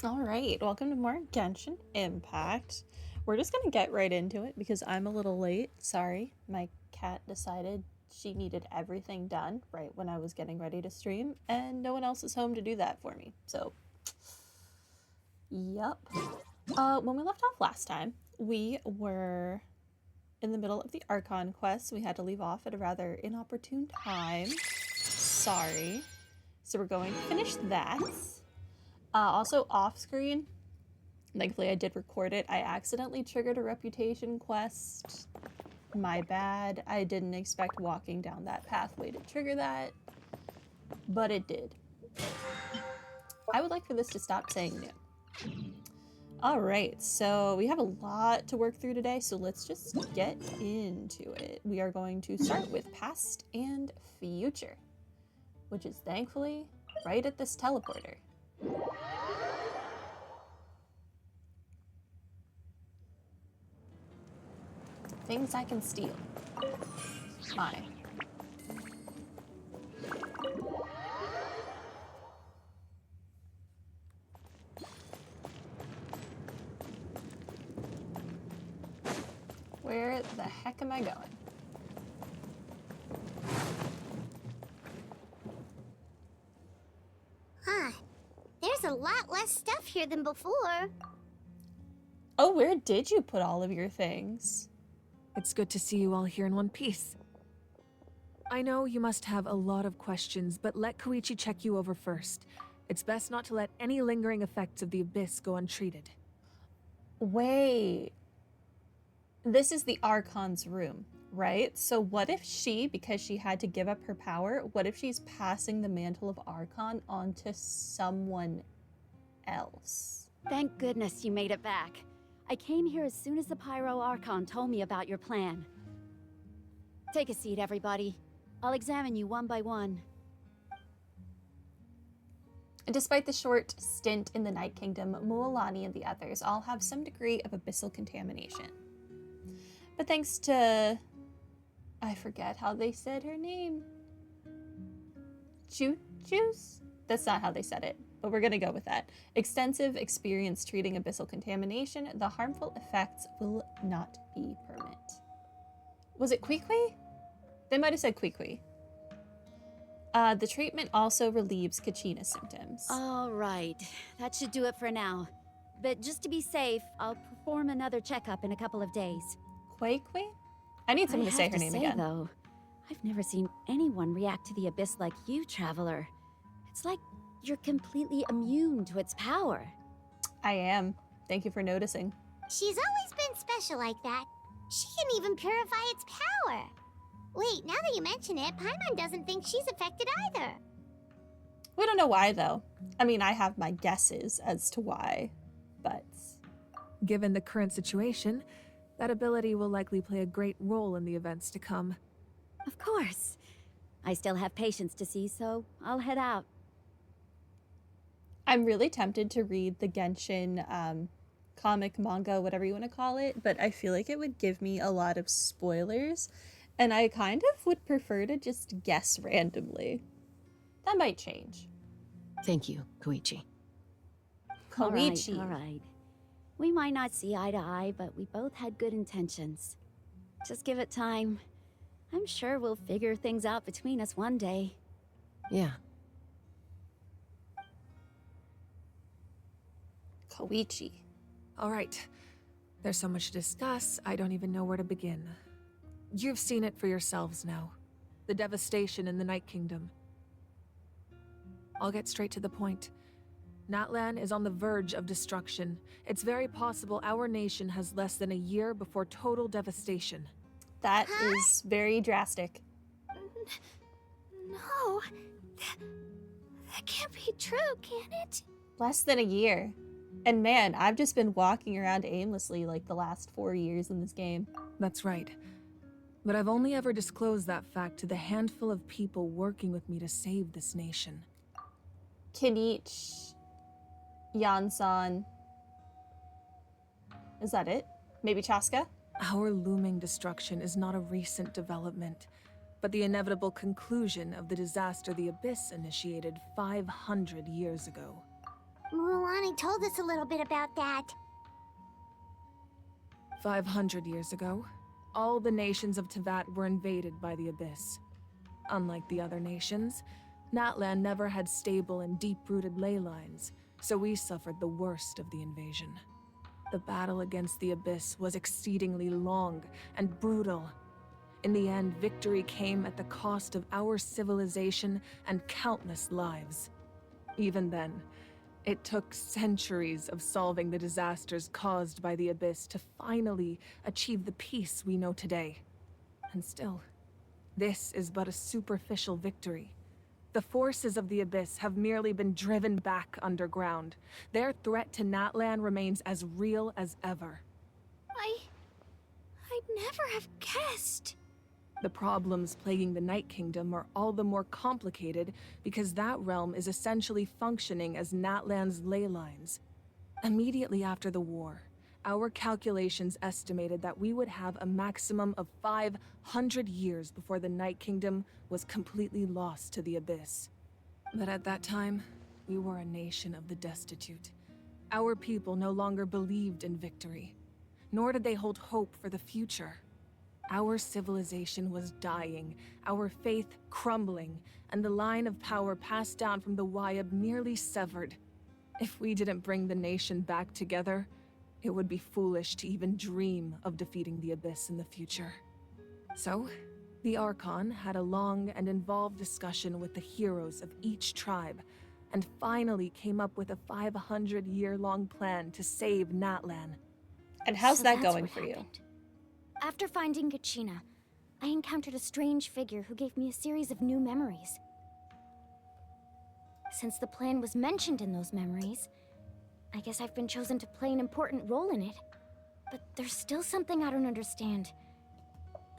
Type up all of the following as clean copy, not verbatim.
All right, welcome to more Genshin Impact. We're just gonna get right into it because I'm a little late. Sorry, my cat decided she needed everything done right when I was getting ready to stream, and no one else is home to do that for me. So, yup. When we left off last time, we were in the middle of the Archon quest. We had to leave off at a rather inopportune time. Sorry. So we're going to finish that. Also, off screen, thankfully I did record it. I accidentally triggered a reputation quest. My bad. I didn't expect walking down that pathway to trigger that, but it did. I would like for this to stop saying new. All right, so we have a lot to work through today, so let's just get into it. We are going to start with past and future, which is thankfully right at this teleporter. Things I can steal. Mine. Where the heck am I going? Huh. There's a lot less stuff here than before. Oh, where did you put all of your things? It's good to see you all here in one piece. I know you must have a lot of questions, but let Koichi check you over first. It's best not to let any lingering effects of the Abyss go untreated. Wait. This is the Archon's room, right? So what if she, because she had to give up her power, what if she's passing the mantle of Archon onto someone else? Thank goodness you made it back. I came here as soon as the Pyro Archon told me about your plan. Take a seat, everybody. I'll examine you one by one. Despite the short stint in the Night Kingdom, Mualani and the others all have some degree of abyssal contamination. But thanks to... I forget how they said her name. Juice? That's not how they said it, but we're gonna go with that. Extensive experience treating abyssal contamination, the harmful effects will not be permanent. Was it Kwee? They might have said Kwee. The treatment also relieves Kachina's symptoms. All right, that should do it for now. But just to be safe, I'll perform another checkup in a couple of days. Kwee? I need someone to say her name again. Though, I've never seen anyone react to the Abyss like you, Traveler. It's like you're completely immune to its power. I am. Thank you for noticing. She's always been special like that. She can even purify its power. Wait, now that you mention it, Paimon doesn't think she's affected either. We don't know why, though. I mean, I have my guesses as to why, but... Given the current situation, that ability will likely play a great role in the events to come. Of course. I still have patients to see, so I'll head out. I'm really tempted to read the Genshin comic, manga, whatever you want to call it, but I feel like it would give me a lot of spoilers, and I kind of would prefer to just guess randomly. That might change. Thank you, Koichi. Koichi. All right. We might not see eye to eye, but we both had good intentions. Just give it time. I'm sure we'll figure things out between us one day. Yeah. Koichi. All right. There's so much to discuss, I don't even know where to begin. You've seen it for yourselves now. The devastation in the Night Kingdom. I'll get straight to the point. Natlan is on the verge of destruction. It's very possible our nation has less than a year before total devastation. That is very drastic. No. That can't be true, can it? Less than a year. And man, I've just been walking around aimlessly like the last 4 years in this game. That's right. But I've only ever disclosed that fact to the handful of people working with me to save this nation. Kinich, Yansan. Is that it? Maybe Chaska? Our looming destruction is not a recent development, but the inevitable conclusion of the disaster the Abyss initiated 500 years ago. Mualani told us a little bit about that. 500 years ago, all the nations of Tevat were invaded by the Abyss. Unlike the other nations, Natlan never had stable and deep-rooted ley lines, so we suffered the worst of the invasion. The battle against the Abyss was exceedingly long and brutal. In the end, victory came at the cost of our civilization and countless lives. Even then, it took centuries of solving the disasters caused by the Abyss to finally achieve the peace we know today. And still, this is but a superficial victory. The forces of the Abyss have merely been driven back underground. Their threat to Natlan remains as real as ever. I'd never have guessed. The problems plaguing the Night Kingdom are all the more complicated because that realm is essentially functioning as Natlan's ley lines. Immediately after the war, our calculations estimated that we would have a maximum of 500 years before the Night Kingdom was completely lost to the Abyss. But at that time, we were a nation of the destitute. Our people no longer believed in victory, nor did they hold hope for the future. Our civilization was dying, our faith crumbling, and the line of power passed down from the Wyab nearly severed. If we didn't bring the nation back together, it would be foolish to even dream of defeating the Abyss in the future. So, the Archon had a long and involved discussion with the heroes of each tribe, and finally came up with a 500-year-long plan to save Natlan. And how's So that that's going what for you? happened. After finding Gachina, I encountered a strange figure who gave me a series of new memories. Since the plan was mentioned in those memories, I guess I've been chosen to play an important role in it. But there's still something I don't understand.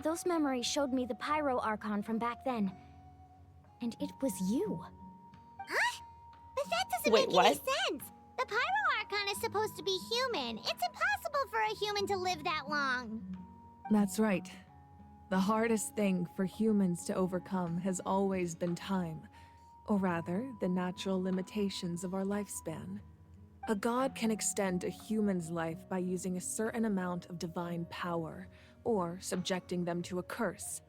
Those memories showed me the Pyro Archon from back then. And it was you. Huh? But that doesn't Wait, make what? any sense. The Pyro Archon is supposed to be human. It's impossible for a human to live that long. That's right. The hardest thing for humans to overcome has always been time, or rather, the natural limitations of our lifespan. A god can extend a human's life by using a certain amount of divine power, or subjecting them to a curse.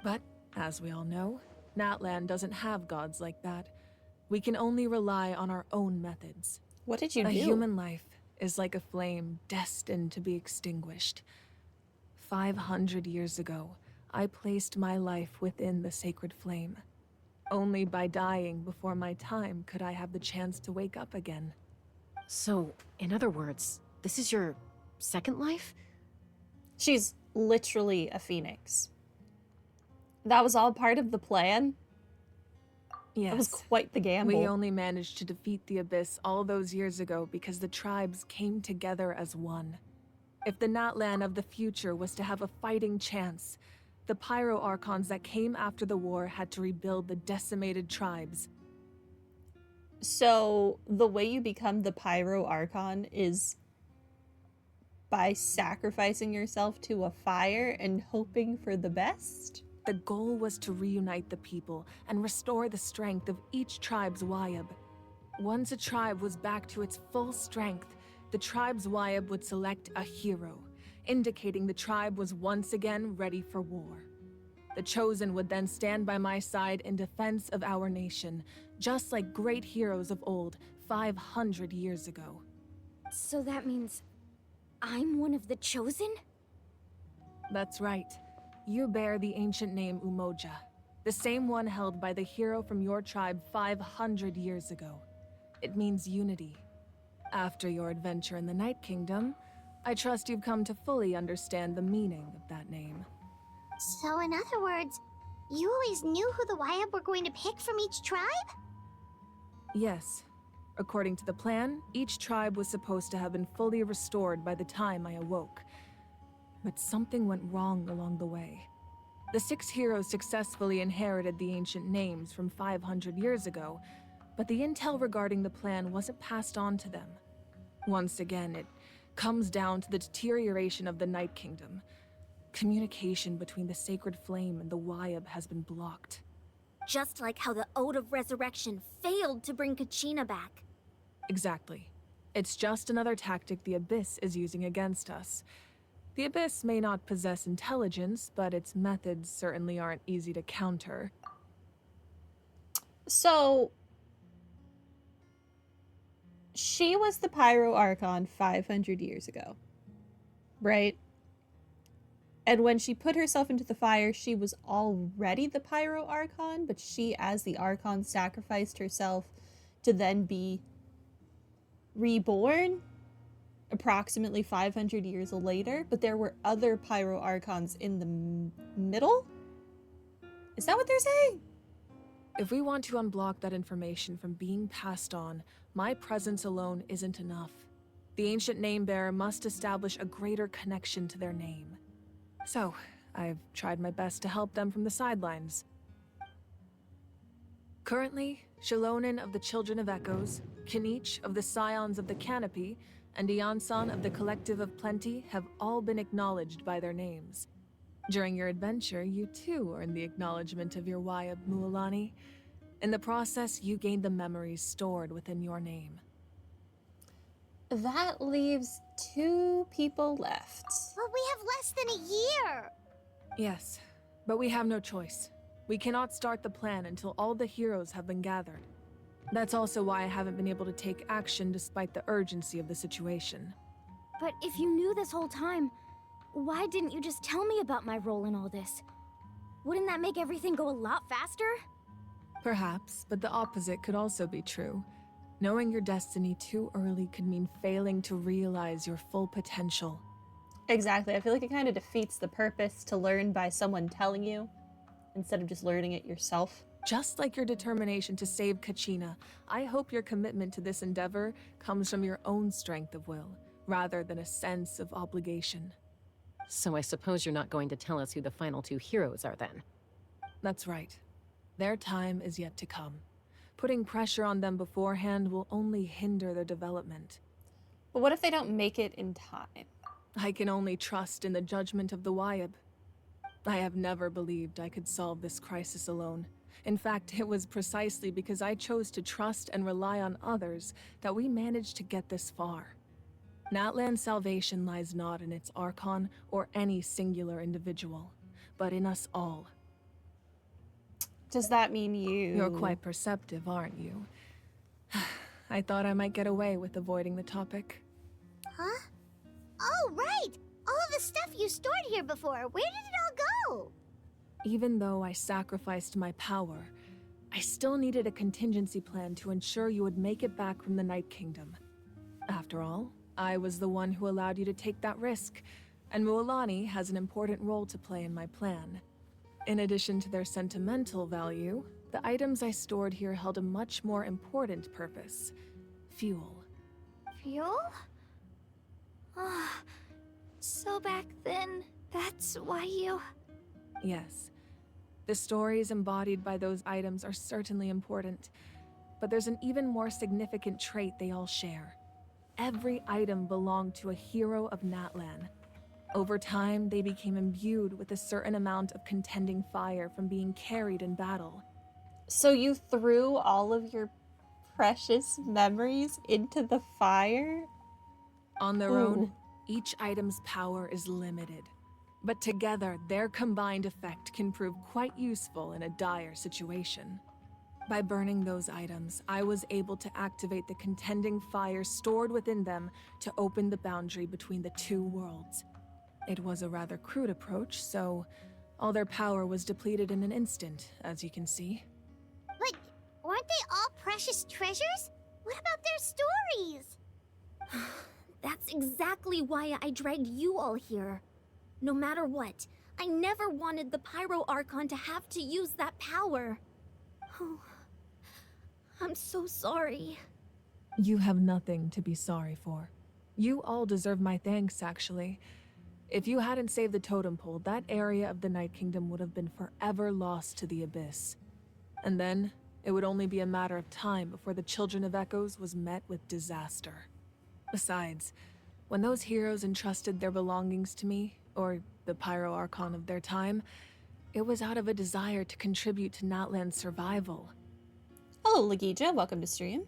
But, as we all know, Natlan doesn't have gods like that. We can only rely on our own methods. What did you A do? human life is like a flame destined to be extinguished. 500 years ago, I placed my life within the sacred flame. Only by dying before my time could I have the chance to wake up again. So, in other words, this is your second life? She's literally a phoenix. That was all part of the plan? Yes. That was quite the gamble. We only managed to defeat the Abyss all those years ago because the tribes came together as one. If the Natlan of the future was to have a fighting chance, the Pyro Archons that came after the war had to rebuild the decimated tribes. So, the way you become the Pyro Archon is by sacrificing yourself to a fire and hoping for the best? The goal was to reunite the people and restore the strength of each tribe's Wyab. Once a tribe was back to its full strength, the tribe's Wyab would select a hero, indicating the tribe was once again ready for war. The Chosen would then stand by my side in defense of our nation, just like great heroes of old 500 years ago. So that means I'm one of the Chosen? That's right. You bear the ancient name Umoja, the same one held by the hero from your tribe 500 years ago. It means unity. After your adventure in the Night Kingdom, I trust you've come to fully understand the meaning of that name. So, in other words, you always knew who the Wyab were going to pick from each tribe? Yes. According to the plan, each tribe was supposed to have been fully restored by the time I awoke. But something went wrong along the way. The 6 heroes successfully inherited the ancient names from 500 years ago, but the intel regarding the plan wasn't passed on to them. Once again, it comes down to the deterioration of the Night Kingdom. Communication between the Sacred Flame and the Wyab has been blocked. Just like how the Ode of Resurrection failed to bring Kachina back. Exactly. It's just another tactic the Abyss is using against us. The Abyss may not possess intelligence, but its methods certainly aren't easy to counter. So, she was the Pyro Archon 500 years ago, right? And when she put herself into the fire, she was already the Pyro Archon, but she, as the Archon, sacrificed herself to then be reborn approximately 500 years later. But there were other Pyro Archons in the middle? Is that what they're saying? If we want to unblock that information from being passed on, my presence alone isn't enough. The ancient name-bearer must establish a greater connection to their name. So, I've tried my best to help them from the sidelines. Currently, Shalonen of the Children of Echoes, Kinich of the Scions of the Canopy, and Iansan of the Collective of Plenty have all been acknowledged by their names. During your adventure, you too earned the acknowledgement of your Wayab Mualani. In the process, you gained the memories stored within your name. That leaves 2 people left. But we have less than a year. Yes, but we have no choice. We cannot start the plan until all the heroes have been gathered. That's also why I haven't been able to take action despite the urgency of the situation. But if you knew this whole time, why didn't you just tell me about my role in all this? Wouldn't that make everything go a lot faster? Perhaps, but the opposite could also be true. Knowing your destiny too early could mean failing to realize your full potential. Exactly. I feel like it kind of defeats the purpose to learn by someone telling you instead of just learning it yourself. Just like your determination to save Kachina, I hope your commitment to this endeavor comes from your own strength of will, rather than a sense of obligation. So I suppose you're not going to tell us who the final 2 heroes are then? That's right. Their time is yet to come. Putting pressure on them beforehand will only hinder their development. But what if they don't make it in time? I can only trust in the judgment of the Wayab. I have never believed I could solve this crisis alone. In fact, it was precisely because I chose to trust and rely on others that we managed to get this far. Natlan's salvation lies not in its Archon or any singular individual, but in us all. Does that mean you... You're quite perceptive, aren't you? I thought I might get away with avoiding the topic. Huh? Oh, right! All of the stuff you stored here before, where did it all go? Even though I sacrificed my power, I still needed a contingency plan to ensure you would make it back from the Night Kingdom. After all, I was the one who allowed you to take that risk, and Mualani has an important role to play in my plan. In addition to their sentimental value, the items I stored here held a much more important purpose: fuel. Fuel? Ah, so back then, that's why you... Yes. The stories embodied by those items are certainly important, but there's an even more significant trait they all share. Every item belonged to a hero of Natlan. Over time, they became imbued with a certain amount of contending fire from being carried in battle. So you threw all of your precious memories into the fire? On their Ooh. own, each item's power is limited. But together, their combined effect can prove quite useful in a dire situation. By burning those items, I was able to activate the contending fire stored within them to open the boundary between the 2 worlds. It was a rather crude approach, so all their power was depleted in an instant, as you can see. But weren't they all precious treasures? What about their stories? That's exactly why I dragged you all here. No matter what, I never wanted the Pyro Archon to have to use that power. Oh, I'm so sorry. You have nothing to be sorry for. You all deserve my thanks, actually. If you hadn't saved the totem pole, that area of the Night Kingdom would have been forever lost to the Abyss. And then, it would only be a matter of time before the Children of Echoes was met with disaster. Besides, when those heroes entrusted their belongings to me, or the Pyro Archon of their time, it was out of a desire to contribute to Natlan's survival. Hello, Legija. Welcome to stream.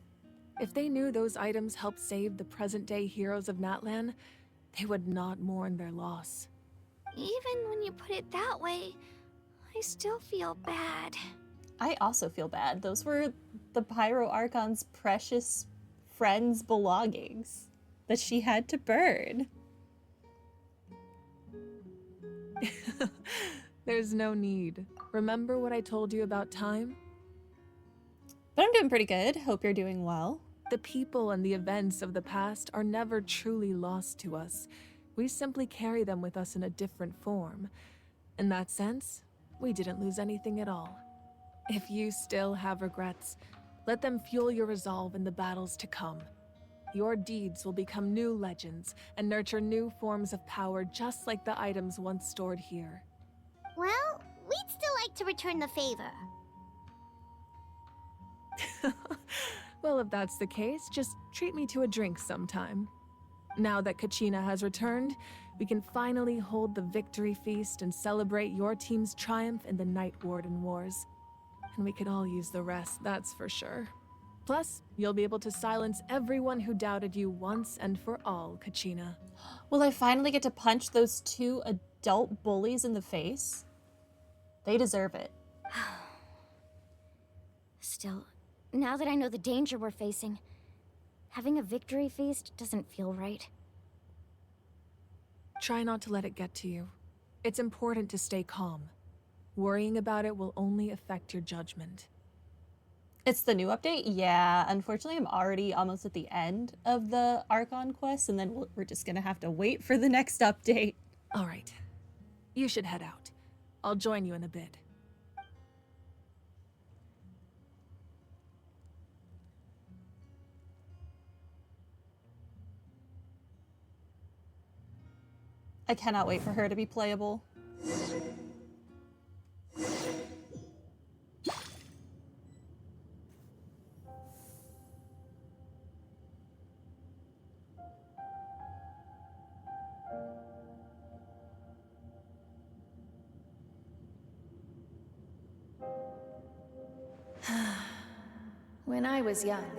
If they knew those items helped save the present-day heroes of Natlan, they would not mourn their loss. Even when you put it that way, I still feel bad. I also feel bad. Those were the Pyro Archon's precious friend's belongings that she had to burn. There's no need. Remember what I told you about time? But I'm doing pretty good. Hope you're doing well. The people and the events of the past are never truly lost to us. We simply carry them with us in a different form. In that sense, we didn't lose anything at all. If you still have regrets, let them fuel your resolve in the battles to come. Your deeds will become new legends and nurture new forms of power just like the items once stored here. Well, we'd still like to return the favor. Well, if that's the case, just treat me to a drink sometime. Now that Kachina has returned, we can finally hold the victory feast and celebrate your team's triumph in the Night Warden Wars. And we could all use the rest, that's for sure. Plus, you'll be able to silence everyone who doubted you once and for all, Kachina. Will I finally get to punch those 2 adult bullies in the face? They deserve it. Still, now that I know the danger we're facing, having a victory feast doesn't feel right. Try not to let it get to you. It's important to stay calm. Worrying about it will only affect your judgment. It's the new update? Yeah, unfortunately I'm already almost at the end of the Archon quest, and then we're just gonna have to wait for the next update. All right. You should head out. I'll join you in a bit. I cannot wait for her to be playable. When I was young,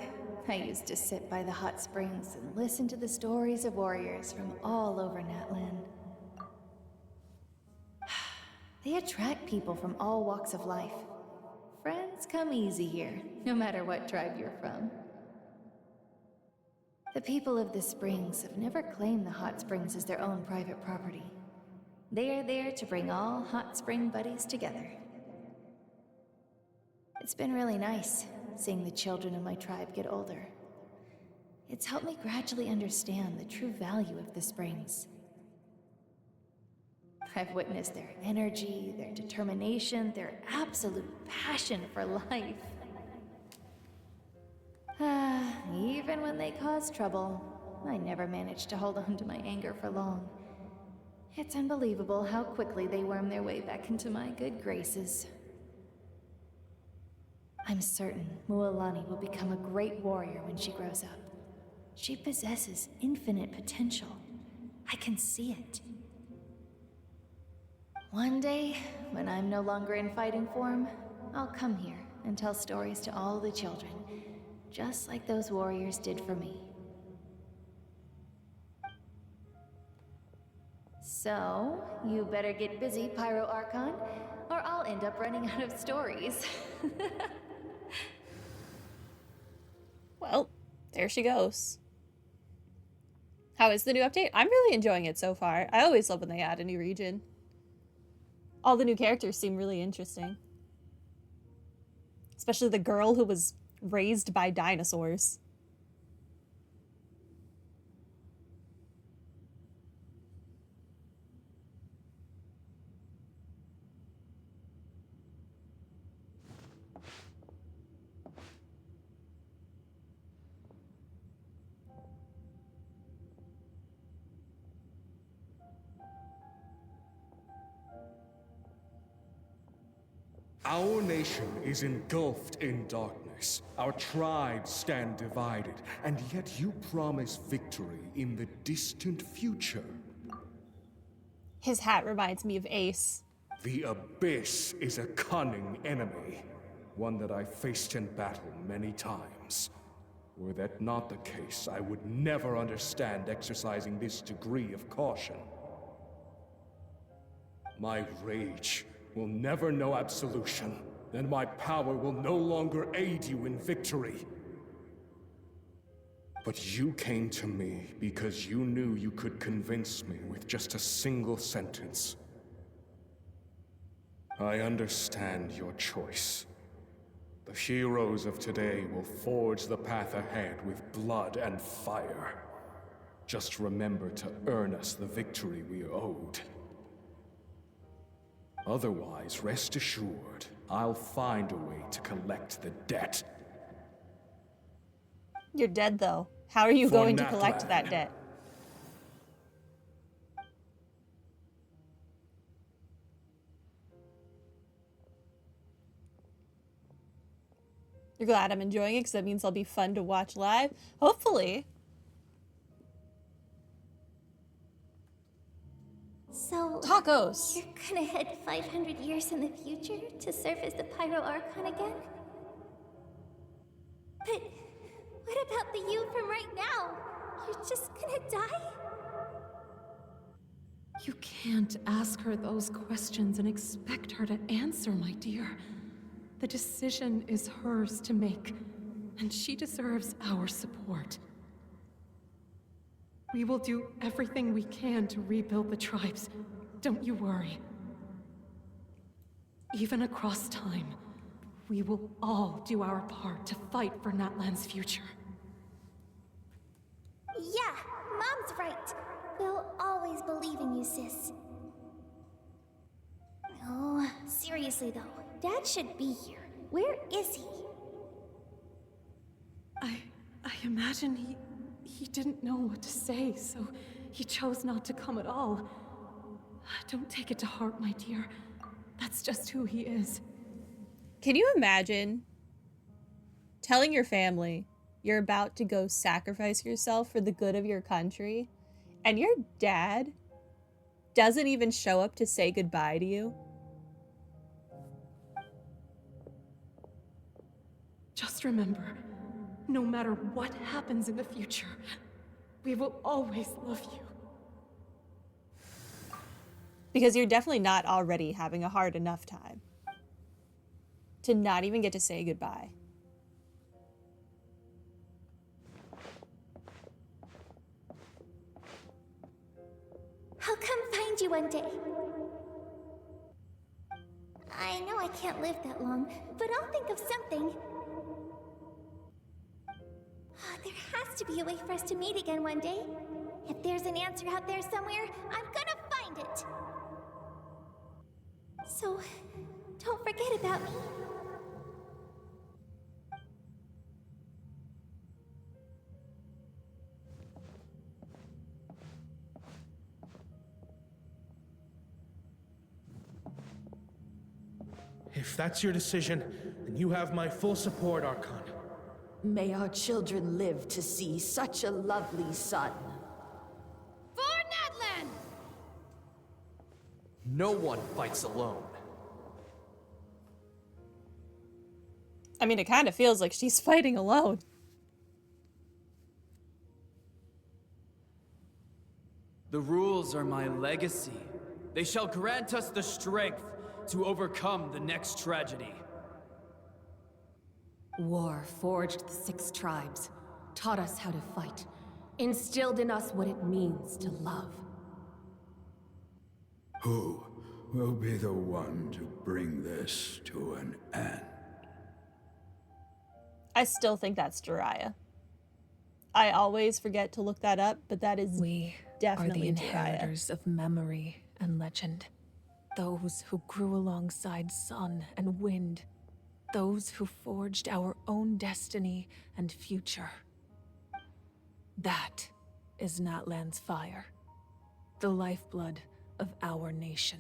I used to sit by the hot springs and listen to the stories of warriors from all over Natlan. They attract people from all walks of life. Friends come easy here, no matter what tribe you're from. The people of the springs have never claimed the hot springs as their own private property. They are there to bring all hot spring buddies together. It's been really nice, seeing the children of my tribe get older. It's helped me gradually understand the true value of the springs. I've witnessed their energy, their determination, their absolute passion for life. Even when they cause trouble, I never managed to hold on to my anger for long. It's unbelievable how quickly they worm their way back into my good graces. I'm certain Mualani will become a great warrior when she grows up. She possesses infinite potential. I can see it. One day, when I'm no longer in fighting form, I'll come here and tell stories to all the children, just like those warriors did for me. So, you better get busy, Pyro Archon, or I'll end up running out of stories. Well, there she goes. How is the new update? I'm really enjoying it so far. I always love when they add a new region. All the new characters seem really interesting. Especially the girl who was raised by dinosaurs. Our nation is engulfed in darkness. Our tribes stand divided, and yet you promise victory in the distant future. His hat reminds me of Ace. The Abyss is a cunning enemy, one that I faced in battle many times. Were that not the case, I would never understand exercising this degree of caution. My rage will never know absolution, and my power will no longer aid you in victory. But you came to me because you knew you could convince me with just a single sentence. I understand your choice. The heroes of today will forge the path ahead with blood and fire. Just remember to earn us the victory we owed. Otherwise, rest assured, I'll find a way to collect the debt. You're dead, though. How are you For going to collect Natlan. that debt? You're glad I'm enjoying it because that means I'll be fun to watch live? Hopefully. So, Tacos. you're gonna head 500 years in the future to serve as the Pyro Archon again? But what about the you from right now? You're just gonna die? You can't ask her those questions and expect her to answer, my dear. The decision is hers to make, and she deserves our support. We will do everything we can to rebuild the tribes. Don't you worry. Even across time, we will all do our part to fight for Natlan's future. Yeah, Mom's right. We'll always believe in you, sis. Oh, seriously though, Dad should be here. Where is he? I imagine he didn't know what to say, so he chose not to come at all. Don't take it to heart, my dear. That's just who he is. Can you imagine telling your family you're about to go sacrifice yourself for the good of your country, and your dad doesn't even show up to say goodbye to you? Just remember, no matter what happens in the future, we will always love you. Because you're definitely not already having a hard enough time to not even get to say goodbye. I'll come find you one day. I know I can't live that long, but I'll think of something. There has to be a way for us to meet again one day. If there's an answer out there somewhere, I'm gonna find it. So, don't forget about me. If that's your decision, then you have my full support, Archon. May our children live to see such a lovely son. For Natlan! No one fights alone. I mean, it kind of feels like she's fighting alone. The rules are my legacy. They shall grant us the strength to overcome the next tragedy. War forged the 6 tribes, taught us how to fight, instilled in us what it means to love. Who will be the one to bring this to an end? I still think that's Jiraiya. I always forget to look that up, but that is We definitely are the Jiraiya. inheritors of memory and legend. Those who grew alongside sun and wind. Those who forged our own destiny and future. That is Natlan's fire. The lifeblood of our nation.